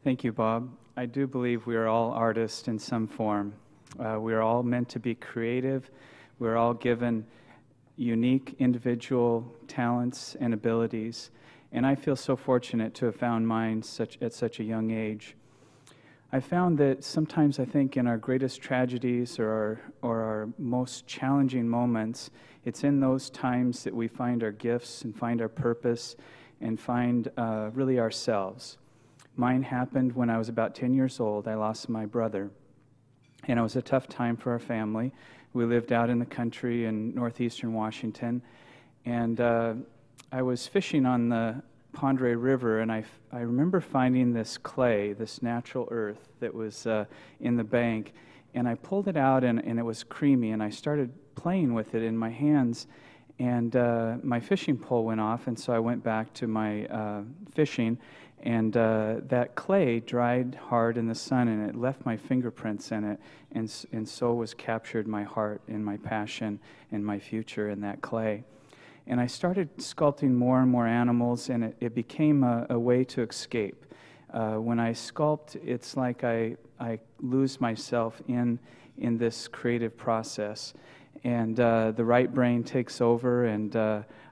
Thank you, Bob. I do believe we are all artists in some form. We are all meant to be creative. We're all given unique individual talents and abilities. And I feel so fortunate to have found mine at such a young age. I found that sometimes I think in our greatest tragedies or our most challenging moments, it's in those times that we find our gifts and find our purpose and find really ourselves. Mine happened when I was about 10 years old. I lost my brother, and it was a tough time for our family. We lived out in the country in northeastern Washington, and I was fishing on the Pondray River, and I remember finding this clay, this natural earth that was in the bank, and I pulled it out, and it was creamy, and I started playing with it in my hands, and my fishing pole went off, and so I went back to my fishing, and that clay dried hard in the sun, and it left my fingerprints in it, and so was captured my heart and my passion and my future in that clay. And I started sculpting more and more animals, and it became a way to escape. When I sculpt, it's like I lose myself in this creative process, and the right brain takes over, and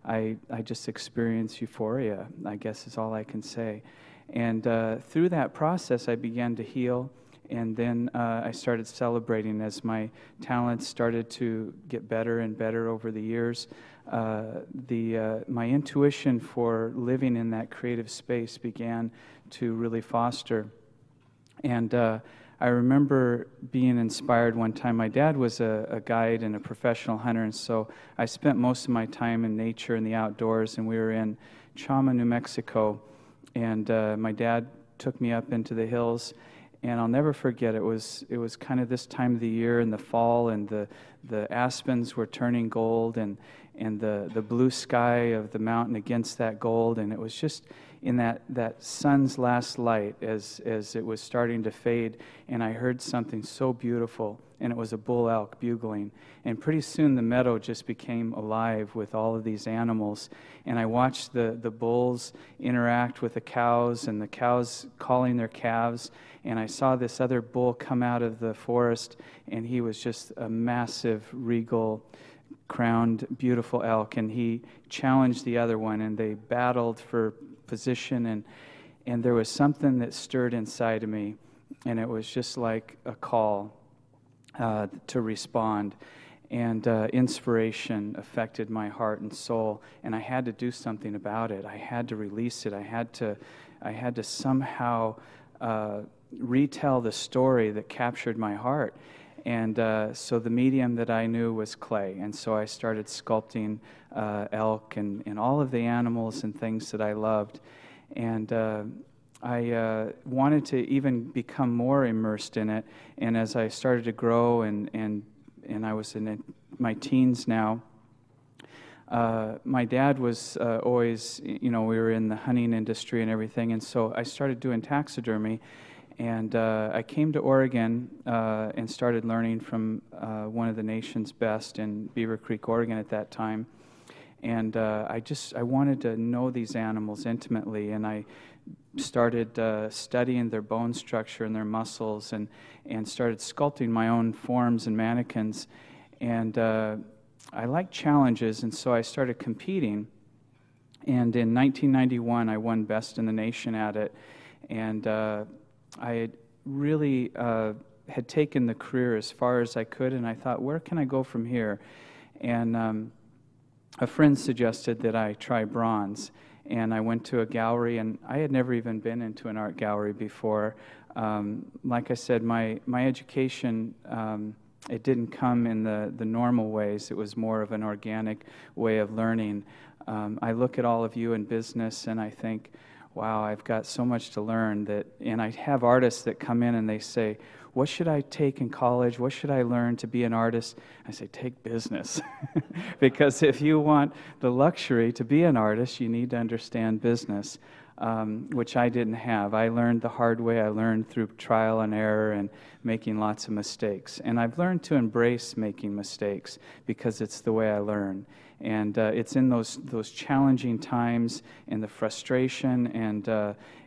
I just experience euphoria, I guess is all I can say. And through that process, I began to heal, and then I started celebrating as my talents started to get better and better over the years. My intuition for living in that creative space began to really foster. And I remember being inspired one time. My dad was a guide and a professional hunter, and so I spent most of my time in nature and the outdoors, and we were in Chama, New Mexico, and my dad took me up into the hills, and I'll never forget, it was kind of this time of the year in the fall, and the aspens were turning gold, and the blue sky of the mountain against that gold, and it was just in that sun's last light as it was starting to fade, and I heard something so beautiful, and it was a bull elk bugling, and pretty soon the meadow just became alive with all of these animals, and I watched the bulls interact with the cows, and the cows calling their calves, and I saw this other bull come out of the forest, and he was just a massive, regal, crowned, beautiful elk, and he challenged the other one, and they battled for position, and there was something that stirred inside of me, and it was just like a call to respond, and inspiration affected my heart and soul, and I had to do something about it. I had to release it. I had to somehow retell the story that captured my heart. And so the medium that I knew was clay, and so I started sculpting elk and all of the animals and things that I loved. And I wanted to even become more immersed in it, and as I started to grow and I was in my teens now, my dad was always, we were in the hunting industry and everything, and so I started doing taxidermy. And I came to Oregon and started learning from one of the nation's best in Beaver Creek, Oregon at that time. And I wanted to know these animals intimately, and I started studying their bone structure and their muscles, and started sculpting my own forms and mannequins. And I like challenges, and so I started competing. And in 1991, I won Best in the Nation at it. And I had really had taken the career as far as I could, and I thought, where can I go from here? And a friend suggested that I try bronze, and I went to a gallery, and I had never even been into an art gallery before. Like I said, my education, it didn't come in the normal ways. It was more of an organic way of learning. I look at all of you in business, and I think, wow, I've got so much to learn and I have artists that come in and they say, what should I take in college? What should I learn to be an artist? I say, take business. Because if you want the luxury to be an artist, you need to understand business, which I didn't have. I learned the hard way. I learned through trial and error and making lots of mistakes. And I've learned to embrace making mistakes because it's the way I learn. And it's in those challenging times and the frustration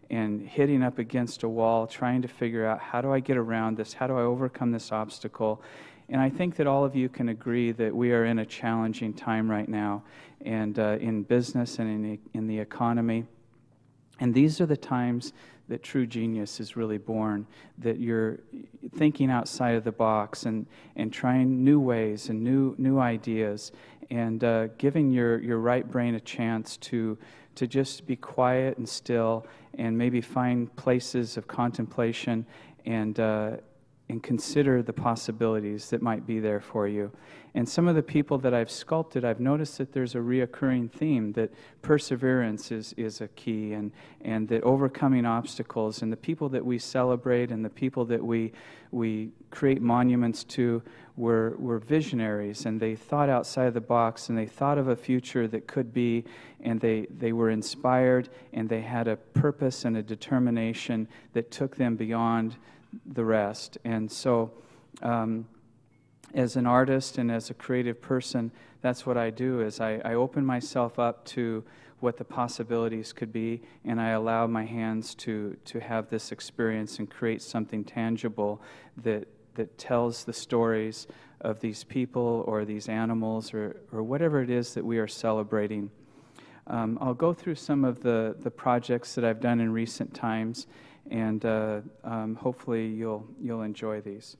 and hitting up against a wall, trying to figure out, how do I get around this? How do I overcome this obstacle? And I think that all of you can agree that we are in a challenging time right now, and in business and in the economy. And these are the times that true genius is really born, that you're thinking outside of the box and trying new ways and new ideas, and giving your right brain a chance to just be quiet and still, and maybe find places of contemplation and consider the possibilities that might be there for you. And some of the people that I've sculpted, I've noticed that there's a reoccurring theme, that perseverance is a key, and that overcoming obstacles, and the people that we celebrate and the people that we create monuments to were visionaries, and they thought outside the box, and they thought of a future that could be, and they were inspired, and they had a purpose and a determination that took them beyond the rest. And so as an artist and as a creative person, that's what I do, is I open myself up to what the possibilities could be, and I allow my hands to have this experience and create something tangible that tells the stories of these people or these animals or whatever it is that we are celebrating. I'll go through some of the projects that I've done in recent times, and hopefully you'll enjoy these.